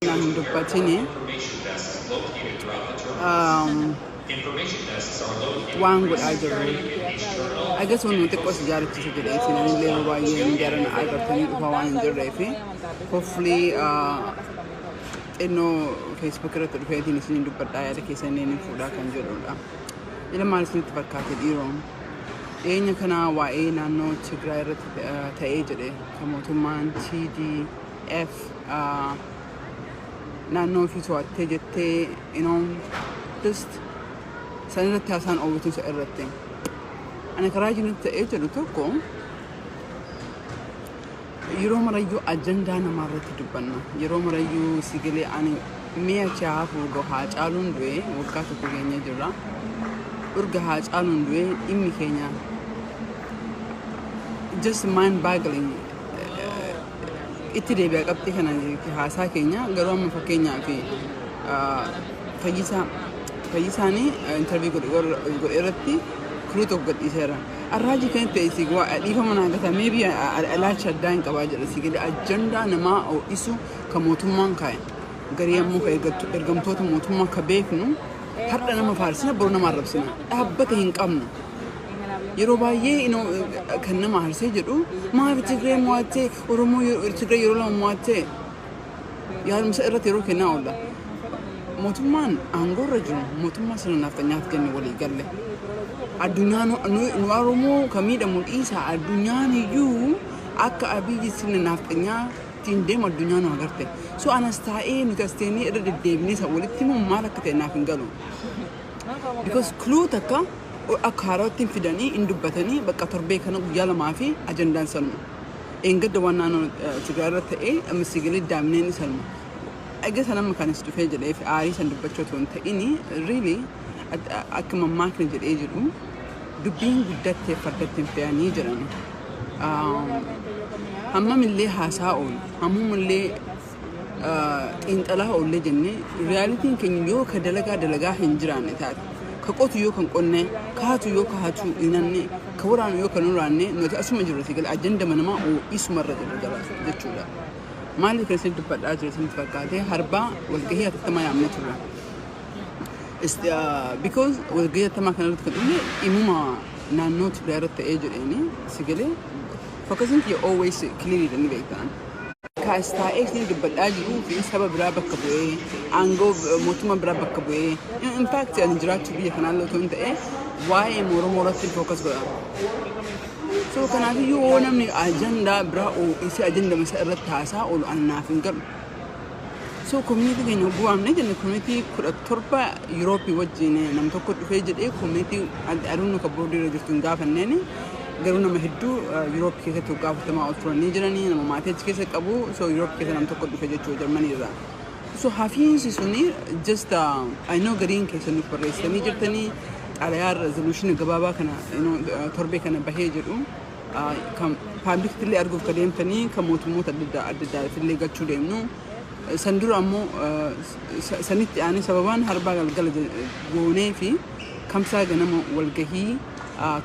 Naan dubbatini waan godhaa jirru. I guess when we take us jaarachisa jedhee sinanillee yeroo baay'ee jaarana agartanii dhufaa waan hin jirreefi hopefully xinnoo Facebook irratti dhufeetiin isin dubbadhaa yaada keessanii ni fuudhaa kan jedhudha. Ila maal isinitti fakkaate dhiiroon? Dhiyeenya kana waa'ee naannoo Tigraay irratti ta'ee jedhe kan mootummaan TDF naannoo ofii to'attee jettee just sanirratti haasaan oowwituusa irratti. Ana karaa jirutti ta'ee jedhu tokko yeroo marayyuu ajandaa namaarratti dubbanna. Yeroo marayyuu sigilee ani mi'a chaafu haa caaluun du'e waggaa tokko keenya jirra. Urga haa caaluun du'e dhimmi keenya just mind boggling itti deebi'a qabxii kana haasaa keenya garuu amma fakkeenyaa fi fayyisaanii interview godhe irratti kuruu tokko gadhiiseera. Arraaji kan ta'e sigwa dhiifama naagata maybe alaacha addaa hin qabaa jedha sigilee ajandaa namaa ho'isu kan mootummaan kaa'e garii ammoo ergamtoota mootummaa ka beeknu har'a nama faarsina boru nama arrabsina dhaabbata hin qabnu. Yeroo baay'ee kan nama harsee jedhu maaf Tigree mo'attee Oromoo Tigree yeroo lama mo'attee yaadumsa irratti yeroo kennaa oolla. Mootummaan aangoorra jiru mootummaa sirna naftanyaaf jenne walii galle. Addunyaan nu Oromoo kan miidhamu dhiisa addunyaan iyyuu akka abiyyi sirna naftanyaattiin deemu addunyaan nu agarte. So anas taa'ee nuti as teenyee irra deddeebinee isa walitti himuun maal akka ta'e naaf hin galu. Because clue takka akka haaraatti fidanii hin dubbatanii bakka torbee kana guyyaa lamaa fi ajandaan salma. Engadda waan naannoo Tigraay irra ta'ee amma sigilee daamineen salma. Egaa sanamma kanis dhufee jedhee fi aarii san dubbachuu otoo hin ta'ini really akka mammaakni jedhee jedhu dubbiin guddattee fardattiin fe'anii jiran. Hammamillee haasaa oolu hammamillee xiinxalaa oollee jennee riyaalitiin keenya yoo ka dalagaa hin jiraanne taate ka qotu yoo kan qonne kaatu yoo ka hatu inanne ka waraanu yoo kan waraanne nuti asuma jirru sigal ajanda manamaa isumarra jirru jechuudha. Maaliif kan isin dubbadhaa jiru isin fakkaate harbaa walgahii hatattamaa yaamne turre. Because walgahii hatattamaa kanarratti kan dhufne dhimuma naannoo Tigraay irratti ta'ee jedheeni sigalee focusing you always clearly the beektan. Kaas taa'ee isin dubbadhaa jiruu fi saba biraa bakka bu'ee aangoo mootummaa biraa bakka bu'ee in fact ani jiraachuu biyya kanaallee otoo hin ta'e waa'ee Oromoo irratti focus godha. So kanaafuu namni ajandaa biraa isi ajanda masa irratti haasaa oolu annaaf hin galu. So community keenya bu'aamne jenne community 17 Eurooppii wajjin nam tokko dhufee jedhee community aduun ka boodii irra jirtu hin gaafanneen garuu nama hedduu Eurooppii keessatti gaafatamaa ol turanii jiranii nama maatii achi keessa qabu so Eurooppii keessa nam tokko dhufe jechuu Jarmanii irraa. So hafiinsi suni just I know gariin keessa nuuf barreessanii jirtanii xalayaa resolution gabaabaa kana torbee kana bahee jedhu kan public illee arguuf ka deemtanii kan mootummoota adda addaa illee gachuu deemnu san dura ammoo sanitti aanee sababaan harbaa galgala goonee fi kamsaa ganama walgahii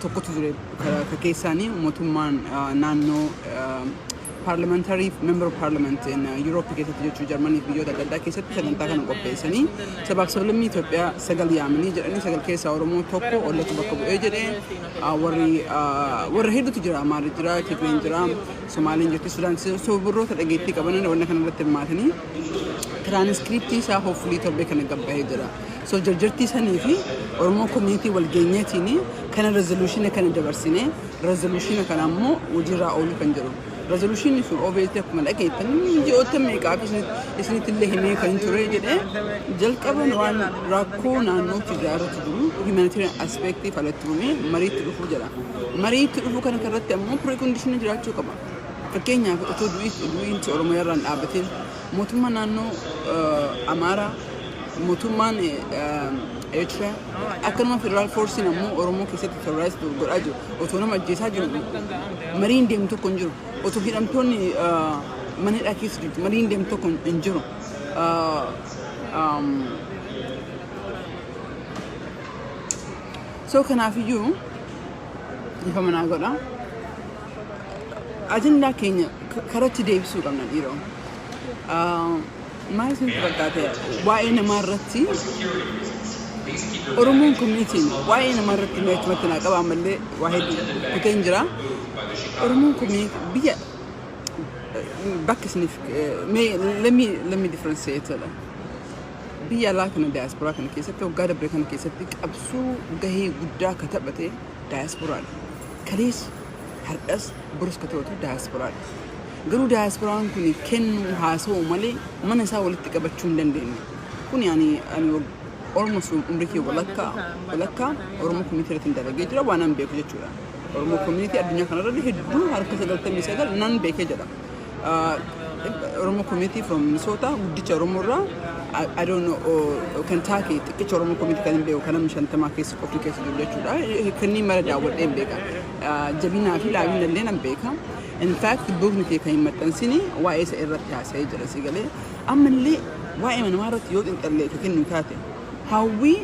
tokkotu ture ka keessaanii mootummaan naannoo parliamentary member of parliament in Europe keessatti jechuu Jarmanii biyyoota adda addaa keessatti sagantaa kana qopheessanii sabaaf sablammii Itoophiyaa sagal yaamanii jedhanii sagal keessaa Oromoo tokko ollatu bakka bu'ee jedhee warra hedduutu jira Amaaraa jira Tigreen jira Somaaliin jirti Sudaan so birroota dhageettii qaban wanna kana irratti hirmaatanii transcriptii isaa hopefully torbee kana gabbahee jira. So jarjartii sanii fi Oromoo community walgeenyeetiin kana resolution kana dabarsine resolution kana ammoo hojiirra oolu kan jiru. Resolution is obviously akkuma dhageettanii ji'oota meeqaaf isinitti illee himee kan ture jedhee jalqaban waan rakkoo naannoo Tigraay irratti jiru humanitarian aspectii falatti uumee mariitti dhufuu jedha. Mariitti dhufuu kana irratti ammoo precondition jiraachuu qaba. Fakkeenyaaf otoo du'iinsi Oromoo irraan dhaabbateen mootummaa naannoo Amaaraa mootummaan Eritrea akkanuma federal force ammoo Oromoo keessatti terrorist godhaa jiru otoo nama ajjeesaa jiru mariin deemu tokko hin jiru otoo hidhamtoonni mana hidhaa keessa jirtu mariin deemu tokko hin jiru. So kanaafuu ifa manaa godha ajandaa keenya karatti deebisuu qabna dhiiroo. ما يصير فقاته وين مرتي أرمون كوميتين وين مرتي ما يتمتنا قبل عمل واحد بتنجرا أرمون كوميت بيا بكسني لمي differentiate ولا بيا لكن diaspora كان كيسته وقاعد بريك كان كيسته أبسو جهي قدّا كتبته diaspora كليس هرقص بروس كتبته diaspora قالوا diaspora كوني كن هاسو مالي ما نسا ولدت كبتشون لندن كوني يعني أنا almost أمريكي ولكا أورمو كوميتي تندرج جرا وأنا بيك جتورا أورمو كوميتي الدنيا كنا رادي هدو هركز دلت مسجل نان بيك جرا أورمو كوميتي from Minnesota وديش أورمو را I don't know Kentucky كيش أورمو كوميتي كان بيو كنا مش أنت ما كيس أفريقيا كيس دولة جرا كني مرة جاول إم بيكا جبينا في لاعبين اللي نام بيكا in fact بوغني في كاين متنسيني وايس إيرت يا سيد جلسي قالي أما اللي واي من مرة يود أنت اللي كأنه كاتي هاوي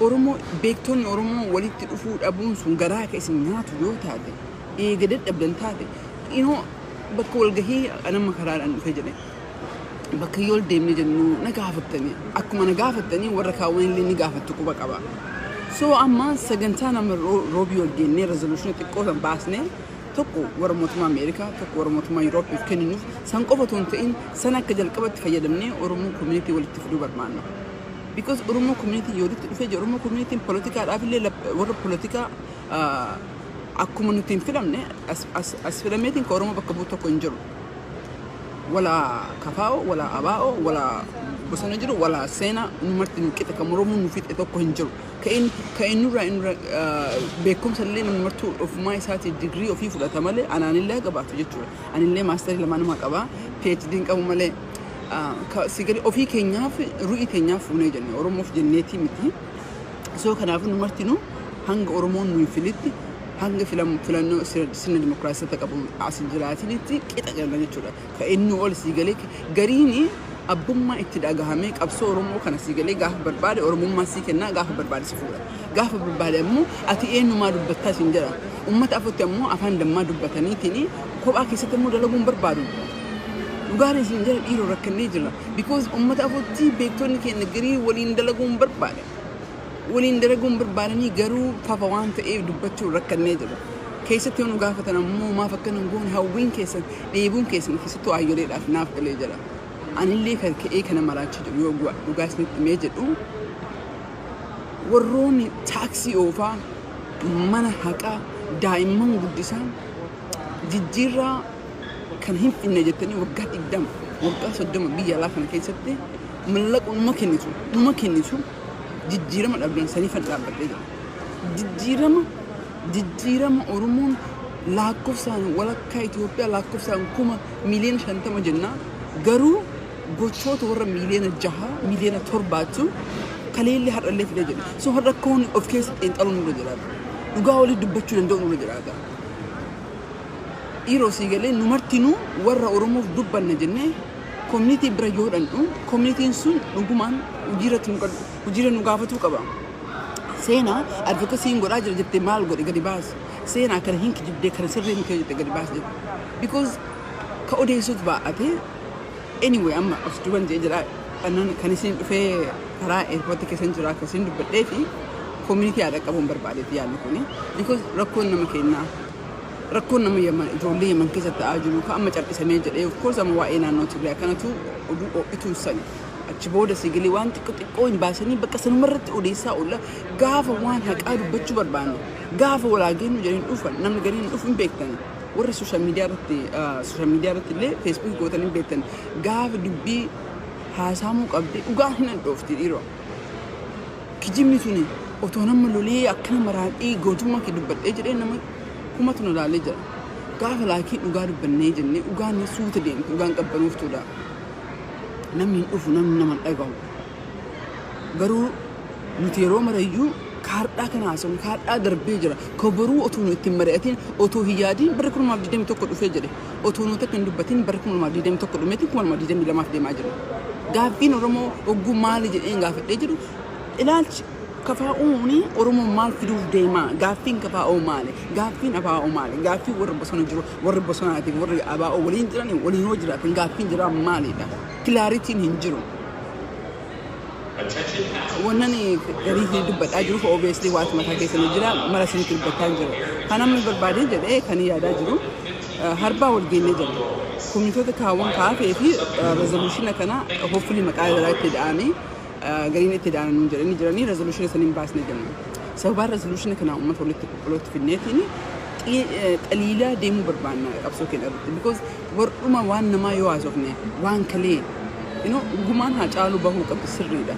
أورمو بيكتون أورمو وليد تلفود أبون سونجرا كيسميات ويوت هذا إيه جدد أبدن هذا إنه بقول جهي أنا ما قرر أن فجرة بقيول ديمني جنو نقافتني أكو ما نقافتني وركاوين اللي نقافتكوا بقى سو أما سجنتنا من روبيو الجنيه ريزولوشن تكوهم باسنه تكو ورموتما أمريكا تكو ورموتما يوروب يمكن إنه سانقفتون تين سنة كجل كبت فيدمني أورمو كوميونيتي وليد تفدو برمانه because Oromo community يوريت في Oromo community political أفيلة ورا politica community فيلمنا as فيلماتين كأورمو بكبوتو كونجرو ولا كفاو ولا أباو ولا بسنجرو ولا سنة نمرتين كده كمرومو نفيد إتو كونجرو كأنه رأي بيكم سلين نمرتو of my ساتي degree of يفوق تمالي أنا نلا قبعت جتورا أنا نلا ماستر لما نما قبع PhD كأو مالي سيجري أو في كينيا في رؤية كينيا في نيجاني أورمو في جنتي متي سو كنا عارفين نمرتينو هنگ أورمو نويفلتي هنگ فلانو سنة ديمقراطية تكابو عصر جلاتي لتي كده كنا نجورا كأنه أول سيجري جريني أبوم ما اتداعهامك أبصو أورمو كنا سيجري جاه برباد أورمو ما سيكنا جاه برباد سفورة جاه برباد أمو أتي إنه ما ربطة سنجرا أمة أفوت أمو أفهم لما ربطني تاني كوب أكيد ستمو دلهم بربادو وقارن سنجرا إيرو ركني جلا because أمة أفوتي بيكتوني كأن جري ولين دلهم برباد ولين دلهم بربادني جرو فافوان تأيب دبتو ركني جلا كيسة تونو قافتنا مو ما فكرنا نقول هاوين كيسة ليبون كيسة كيسة تو أيوري الأفناف كلي جلا أنا اللي كإيه كنا مرات شجوا يوجوا وقاسني تميجد وروني تاكسي أوفا منا هكا دائما قديسان جديرة كان هم في النجتني وقعت قدام وقعت قدام بيا لا كان كيسة ملك وما كنيسو جديرة ما الأبلان سنيفا لابد جديرة ما أورمون لا كفسان ولا كايتوبيا لا كفسان كوما مليون شنطة مجنة قرو قطوط ورا مليون الجها مليون ترباتو كلي اللي هر اللي في الجنة سو هر كون أوف كيس إنت ألون رجلات وقاولي دبتشو لندون رجلات إيرو سيجالي نمرتينو ورا أورمو دبّا النجنة community بريور أنو community سون نقومان وجيرة نقافتو كبا سينا advocacy نقول جبت مال قولي قدي باس سينا كرهين كجبت كرسرين كجبت قدي باس because كأودي سوت بقى anyway أما أستوان جيجرا أنا كنيسين في هراء إربطة كسين جرا كسين دبّتة في community هذا كابون بربادي يعني كوني because ركونا ما يمان جولي من كذا تأجلوا كأما جرب سمين جل of course أما وعينا نوتبلا كانت أو إتوسني أتشبوده سيجلي وان تكون باسني بكسر مرة أوديسا ولا قاف وان هك أدو بتشو بربانو قاف ولا جين جرين أوفن نم جرين أوفن بيكتن ورا السوشيال ميديا رتي ليه فيسبوك قوتني بيكتن قاف دبي هاسامو قبدي وقاف هنا دوفتي إيرو كجيمي توني أتونم ملولي أكنا مراد إيه قوتما كدبت إجري نما كم تنو دالي جرا قاف لكن وقارب بالنيجني وقاني سوت دين وقان قبلوف تودا نمين أوف نمن أجاو قرو نتيرو مريو كاردا كناسون كاردا دربيجرا كبرو أتونو تمرأتين أتو هيادين بركون ما بديهم تقول فجرة أتونو تكن دبتين بركون ما بديهم تقول متين كمان ما بديهم لما في دم أجرا قافين رمو وجو مالي جين قاف تجرو إلالش كفاؤوني أرمو مال في دوف ديما قافين كفاؤو مالي قافين أباؤو مالي قافين وربصنا جرو وربصنا هاتي ور أباؤو ولين جراني ولين وجراتين قافين جرام مالي ده كلاريتين هنجرو ونني قريتي دبت أجرو فأوبيسلي وقت ما تاكي سنجرا مرة سنك البتان جرو أنا من بربادي جد إيه كان يادا جرو هربا والجيني جرو كوميتو كاوان كافي في ريزولوشن كنا hopefully مقاعد رايت تداني قريني تدان من جراني ريزولوشن سنين باس نجنا سوبر ريزولوشن كنا أمة ولت في النت هني قليلة ديمو بربانا أبسط كده because ورما وان نما يوازفني وان كلي جمان هاجالو بهو كبسرني ده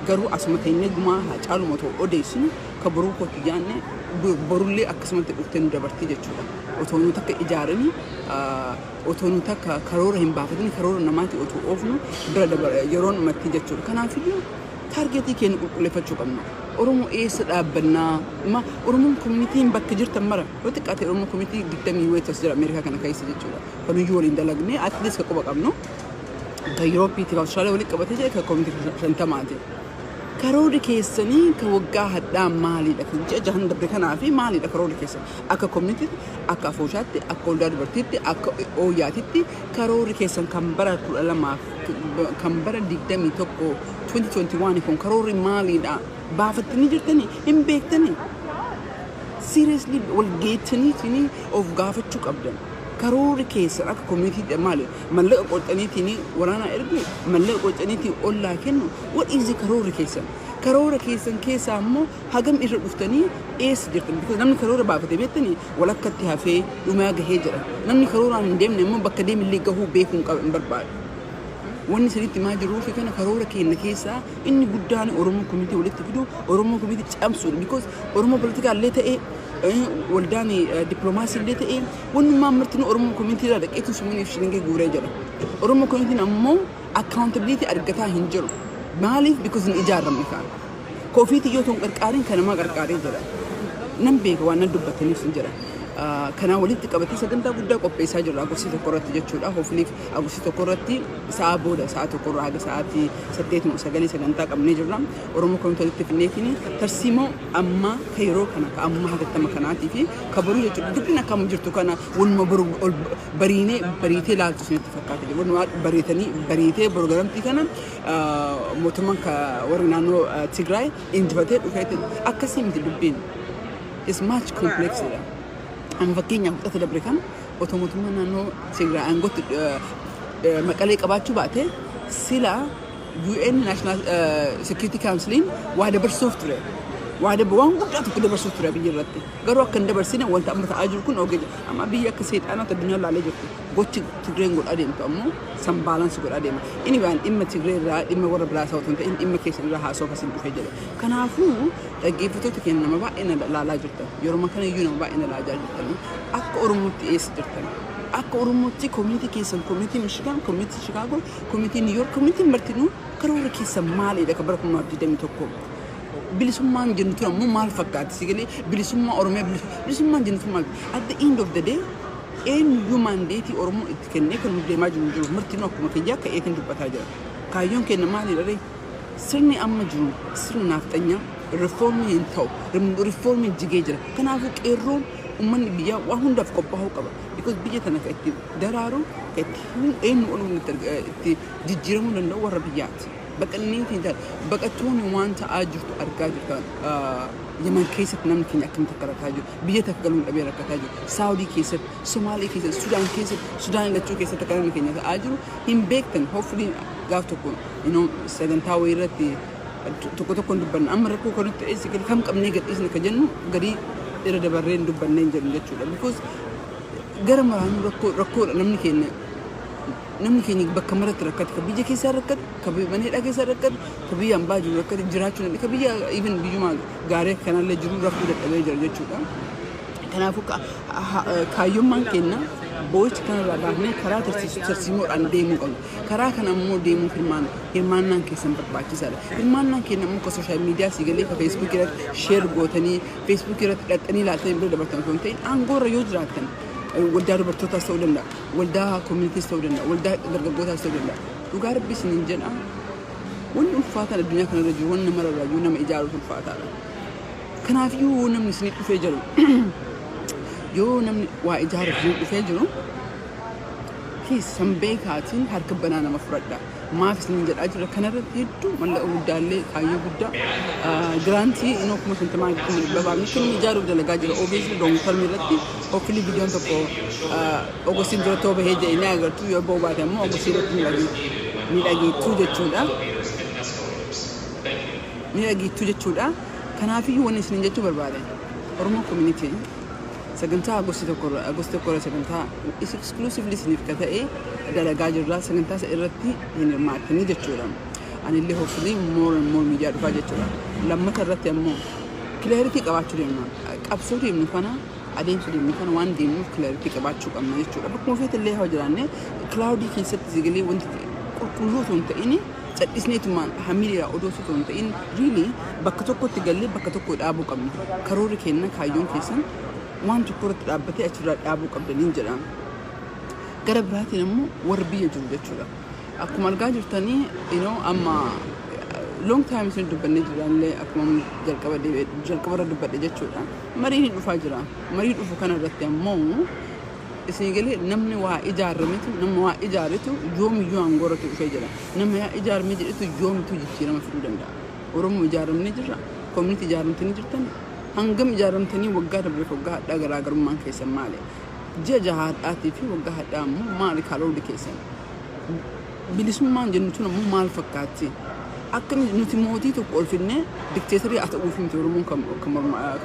قرو أسمتين جمان هاجالو متو أوديسون كبرو كتجانه برولي أقسمت الأختين دبرتي جتشولا أتونو تك إجارني أتونو تك كرور هم بافتني كرور نماتي أتو أوفنو برد يرون متي جتشولا كنا فيديو تارجتي كين لفتشو كنا أرومو إيس أبنا ما أرومو كوميتين بكجر تمرة وتكاتي أرومو كوميتي دكتمي ويتسجل أمريكا كنا كيس جتشولا كانوا يجولين دلقني أتليس كقبض أمنو كيوروبي تفاصيله ولك كبتجي ككوميتي شنتماتي كرودي كيسني كوجاه الدم مالي لكن جهنم دبركنا في مالي لكرودي كيسن أكا كوميتي أكا فوشاتي أكا ولاد برتيتي أكا أوياتي كرودي كيسن كمبرة كل ما كمبرة ديكتمي توكو 2021 يكون كرودي مالي دا بافتني جرتني إم بيكتني seriously والجيتني تني of غافت شو قبضن كرودي كيسن أكا كوميتي مالي ملأ قلتني تني ورانا إربي ملأ قلتني تي أولا كنو what is كرودي كيسن كرورة كيسن كيسا مو هجم إيش رفتني إيش جرتني because نمني كرورة بعد بيتني ولا كتها في وما جهجرة نمني كرورة من دمني مو بكديم اللي جهو بيكون برباد واني سريت ما جروفي كنا كرورة كيسا إني قداني أورمو كوميتي ولت كده أورمو كوميتي تأمسون because أورمو بوليتيكا ليته إيه ولداني دبلوماسي ليته إيه وانو ما مرتين أورمو كوميتي لا دك إيش سموني في شرينجي جوريجرة أورمو كوميتي نمو accountability أرجعتها هنجرو مالي because الإجارة مكان كوفيتي يوتهم قرقارين كنا ما قرقارين جرا نبيك وانا دبتني سنجرا كنا ولدت كبتي سجنتا بودا كوبيسا جرا أقول سيتو كورتي جتشولا هوفلي أقول سيتو كورتي ساعة بودا ساعة كورة هذا ساعتي سديت مسجلي سجنتا كمني جرا ورمو كم تلت في النيتني ترسيمو أما خيرو كنا أما هذا التمكناتي في كبروا جتشولا دبنا كم جرتو كنا ونمبر بريني بريتي لا تسمع تفكرت ونوار بريتي برنامجي كنا مطمئن كورنانو تيغراي إنتبهت وكيت أكاسيم تدبين is much complex ده أنا فكيني أقول أتدبر كم أوتوماتيكمان إنه تيغراي أنقط مقالة كباتشو بعته سلا UN National Security Council واحد بالسوفتوير واحد بوان قد أتوقع بالسوفتوير بيجرتي قالوا كن دبرسينا وانت أمر تأجر كون أوجد أما بيجي كسيت أنا تدنيا الله عليه جرتي قلت تيغراي نقول أديم تأمو سام بالانس نقول أديم إني بان إما تيغراي را إما ورا بلا صوت أنت إما كيس را هاسو كسين بفجر كان عفو جيفتو تكين نما بقى إن لا جرتا يوم ما كان يجون بقى إن لا جرتا أك أورموتي إيش جرتا أك أورموتي كوميتي كيسن كوميتي ميشيغان كوميتي شيكاغو كوميتي نيويورك كوميتي مارتينو كرورة كيسن مالي ده كبركم ما بدي توكو بلسمان جنتنا مو مال فكات سيجلي بلسمان أورمي بلسمان جنتنا مال at the end of the day إن يومان ديتي أورمو إتكنّي كانوا بدي ما جنجو مارتينو كم كيجا كأيتين دبتاجر كايون كنا مالي رأي سرني أما جنو سرنا نفتنيا reforming ينتو reforming جيجر كان أفوك إيرون ومن بيجا وهم دفع كباه كبا because بيجا تنا كأتي درارو كأتي إن أولو نترجع تجيرمون لنور بيجات بكني تيجا بكتوني وانت أجر أركاجر كان يمن كيسة نمكن أكمل تكرتاجو بيجا تفكرون أبي ركتاجو سعودي كيسة سومالي كيسة السودان كيسة السودان لتشو كيسة تكرم كينيا أجر هم بيكتن hopefully قاف تكون سدن تاويرتي تكون دبنا أمر ركو كنت إيش كم نيجت إيش نكجنو قري إرد برين دبنا نيجي نجتشولا because قرم رانو ركو نمني كيني بكمرة ركض كبيجة كيسة ركض كبي مني لا كيسة ركض كبي أم باجو ركض جراتشون كبي even بيجوا غاري كان اللي جرو ركض الأبي جرجتشولا كان أفوك كايوم ما كنا بوش كان ربعنا كرا ترسيمو عن ديمو كرا كان مو ديمو فرمان نان كيسن برباكي سالا فرمان نان كنا مو كسوشيال ميديا سيجلي كفيسبوك كرا شير غوتني فيسبوك كرا تاني لا تاني برد برتان كونتين أنغورا يوزراتن ولدا ربطوتا استودنا ولدا كوميونيتي استودنا ولدا درجوتا استودنا وقارب بس ننجنا wanni ulfaataan addunyaa kanarra jiru wanni namarraa jiru nama ijaaruuf ulfaataadha. Kanaafiyyuu namni isinii dhufee jiru yoo namni waa ijaaruuf dhufee jiru keessan beekaatiin harka banaa nama fudhadha. Maaf isin jedhaa jira kanarratti hedduu mallaqa guddaallee kaayyoo guddaa giraantii inni akkuma shantamaa akkuma dhibba baafni kan ijaaruuf dalagaa jira. Obviously long term irratti hopefully viidiyoon tokko Ogostiin dura too bahee jedhee ni agartu yoo ba'u baate ammoo Ogostiin irratti miidhageettuu jechuudha. Miidhageettuu jechuudha. Kanaafiyyuu wanni isin jechuu barbaade Oromoo community sagantaa Agosti tokko sagantaa exclusively isiniif ka ta'e dalagaa jirra. Sagantaa isa irratti hin hirmaattanii jechuudha. Anillee hopefully more and more miidiyaa dhufaa jechuudha. Lammata irratti ammoo clarity qabaachuu deemna. Qabsoo deemnu kana adeemsa deemnu kana waan deemnuuf clarity qabaachuu qabna jechuudha. Bakkuma feetillee haa jiraanne cloudii keessatti sigalee wanti qulqulluu osoo hin ta'in cadhisneetumaan hamiidhaa odoo osoo hin ta'in really bakka tokkotti gallee bakka tokko dhaabuu qabna. Karoorri keenya kaayyoon keessan waan tokko irratti dhaabbatee achirraa dhaabuu qabdaniin jedhama. Gara biraatiin ammoo warri biyya jiru jechuudha. Akkuma argaa jirtanii amma long time isin dubbannee jiraanillee akkuma jalqabarra dubbadhe jechuudha. Mariin dhufaa jira. Marii dhufu kana irratti ammoo isin galee namni waa ijaarametu nama waa ijaaretu yoomiyyuu aangooratu dhufee jira. Nama yaa ijaarame jedhetu yoomitu jijjiirama fiduu danda'a. Oromoo ijaaramnee jirra. Community ijaaramtanii jirtan. Hangam ijaaramtanii waggaa dabreef waggaa hadhaa garaagarummaan keessan maali? Ji'a jahaadhaatii fi waggaa hadhaa ammoo maali karoorri keessan? Bilisummaan jennuun ammoo maal fakkaatti? Akka nuti mootii tokko ol finnee dikteetarii haa ta'uuf miti Oromoon kan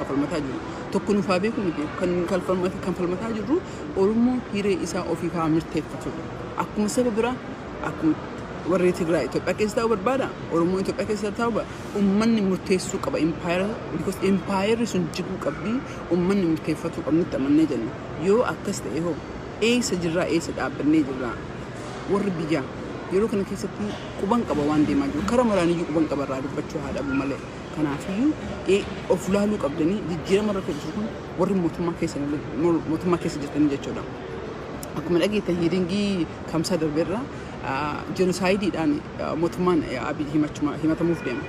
falmataa jiru. Tokko nuuf haa beeku miti kan falmataa jirru Oromoo hiree isaa ofii haa mirteeffatudha. Akkuma saba biraa akkuma warri Tigraay Itoophiyaa keessa taa'u barbaada. Oromoo Itoophiyaa keessa taa'u uummanni murteessuu qaba because empire sun jiguu qabdi uummanni murteeffatuu qabnutti amannee jenna. Yoo akkas ta'e hoo eessa jirraa eessa dhaabbannee jirraa warri biyyaa yeroo kana keessatti quban qaba waan deemaa jiru. Karaa maraaniyyuu quban qaba irraa dubbachuu haa dhabu malee. Kanaafiyyuu of laaluu qabdanii jijjiirama irra jiru kun warri mootummaa keessa jirtanii jechuudha. Akkuma dhageettan hiringii kamsaa darbeerra genocideidhaan mootummaan Abiy himatamuuf deema.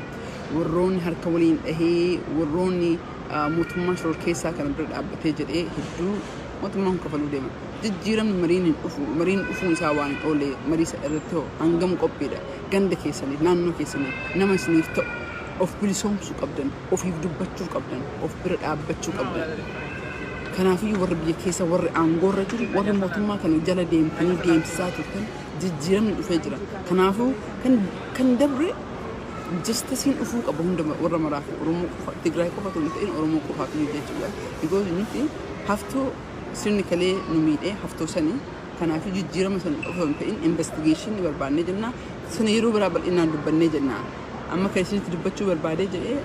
Warroonni harka waliin dhahee warroonni mootummaa shoror keessaa kana bira dhaabbatee jedhee hedduu mootummaan kafaluu deema. Jijjiiramni mariin dhufuun isaa waan oolee marii irratti hoo hangam qophiidha. Ganda keessanii naannoo keessanii nama isiniif ta'u of bilisoomsuu qabdan, ofiif dubbachuu qabdan, of bira dhaabbachuu qabdan. Kanaafiyyuu warri biyya keessa warri aangoorra jiru warri mootummaa kana jala deemtanii deemsisaa turtan jijjiiramni dhufee jira. Kanaafuu kan dabre justasiin dhufuu qaba hunda warra maraaf Oromoo qofa Tigraay qofa osoo hin ta'in Oromoo qofaaf jechuudha. Because nuti haftoo sirni kalee nu miidhee haftoo sanii kanaafuu jijjiirama sana osoo hin ta'in investigation barbaannee jenna. Sana yeroo biraa bal'inaan dubbannee jenna. Amma kan isinitti dubbachuu barbaadee jedhee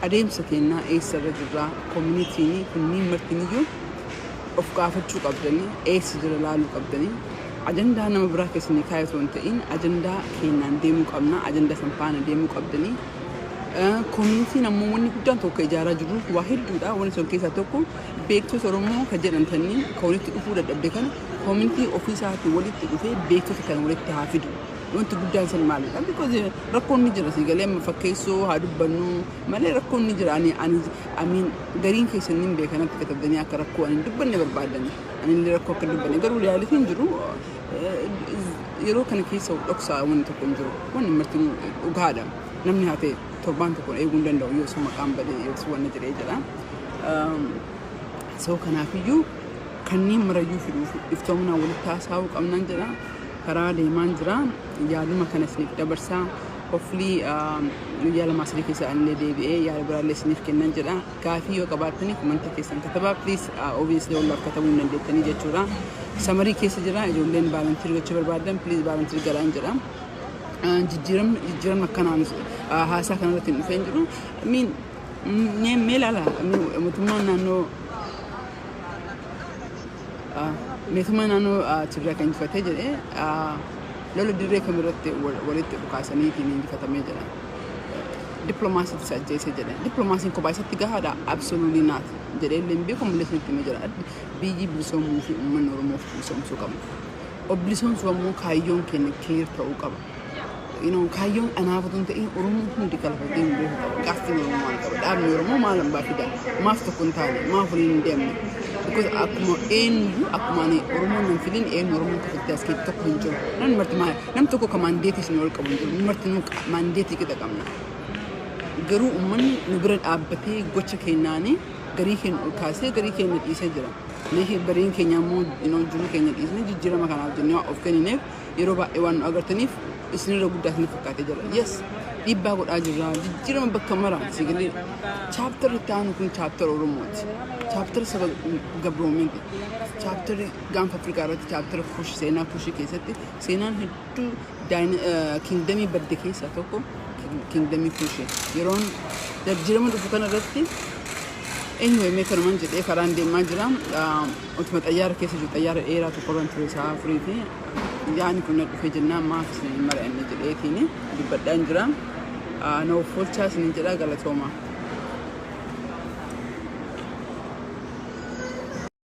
adeemsa kennaa eessarra jirraa communitiin kunniin martiniyyuu of gaafachuu qabdanii eessa jira laaluu qabdanii ajandaa nama biraa keessanii kaayatu hin ta'in ajandaa kennaan deemuu qabna ajandaa sanfaana deemuu qabdanii communitiin ammoo wanni guddaan tokko ijaaraa jiru waa hedduudha. Wanni sun keessaa tokko beektota Oromoo kan jedhamtanii kan walitti dhufuu dadhabde kana community ofii isaatii walitti dhufee beektota kana walitti haa fidu. Wanti guddaan san maalidha? Because rakkoon ni jira sigalee amma fakkeessoo haa dubbannu malee rakkoon ni jira. Ani gariin keessaniin beekanatti katabdanii akka rakkoo ani dubbanne barbaadani. Ani illee rakkoo akka dubbanne garuu realitiin jiru yeroo kana keessa dhoksaa wanni tokko hin jiru. Wanni marti dhugaadha. Namni haa ta'e torbaan tokkoon eeguu hin danda'u yoo sun maqaan badee yoo sun wanni jedhee jedha. Soo kanaafiyyuu kanneen marayyuu fiduuf iftoomnaa walitti haasa'uu qabnan jedha. Karaa deemaan jira yaaduma kana isiniif dabarsaa hopefully guyyaa lama sadii keessa anillee deebi'ee yaada biraallee isiniif kennan jedha. Gaafii yoo qabaattanii komantii keessan katabaa please obviously wallaaf katabuu hin dandeettanii jechuudha. Samarii keessa jira ijoolleen baalantirii gochuu barbaadan please baalantirii galaan jedha. Jijjiiramni akkanaan haasaa kanarratti hin dhufee hin jiru. Mee ilaala mootummaan naannoo Meetuma naannoo Tigraay kan injifatee jedhee lola dirree kamirratti walitti dhukaasaniitiin injifatamee jedha. Dippiloomaasiitti isa ajjeesee jedha. Dippiloomaasiin kophaa isatti gahaadha absoluutli naati jedhee illee beeku mul'isuu itti himee jira. Biyyi bilisoomuu fi uummanni Oromoof bilisoomsuu qaba. Bilisoomsuu ammoo kaayyoon keenya clear ta'uu qaba. kaayyoon anaafatun ta'in Oromoo hundi kalfatee hin beeku qaba. Gaaffiin Oromoo maal qaba? Dhaabni Oromoo maal hambaa fida? Maaf tokko hin taane? Maaf waliin hin deemne? Because akkuma eenyu akkuma ani Oromoon nan fidin eenyu Oromoon kafattee as keessatti tokko hin jiru. Namni marti maal? Namni tokko ka maandeetii isin ol qabu hin jiru. Marti nu maandeetii qixa qabna. Garuu uummanni nu bira dhaabbatee gocha kennaanii garii keenya ol kaasee garii keenya dhiisee jira. Lehi bariin keenya immoo jiru keenya dhiisnee jijjiirama kanaaf jennee of kennineef yeroo baay'ee waan nu agartaniif isinirra guddaa isin fakkaatee jira. Yes, dhiibbaa godhaa jirra. Jijjiirama bakka maraa sigilee chaaptarri taanu kun chaaptar Oromooti. Chaaptar saba gabroomeeti. Chaaptarri gaanfa Afrikaa irratti chaaptara kuush seenaa kuushii keessatti seenaan hedduu kingdamii badde keessaa tokko kingdamii kuushii. Yeroon jijjiirama dhufu kana irratti eenyu himee kanumaan jedhee karaan deemaa jira. Utuma xayyaara keessa jiru xayyaara dheeraa tokko irraan ture isaa afurii fi yaani kun dhufee jennaan maaf isin mari'anne jedheetiin dubbadhaan jira. Na of oolchaa isin jedhaa galatooma.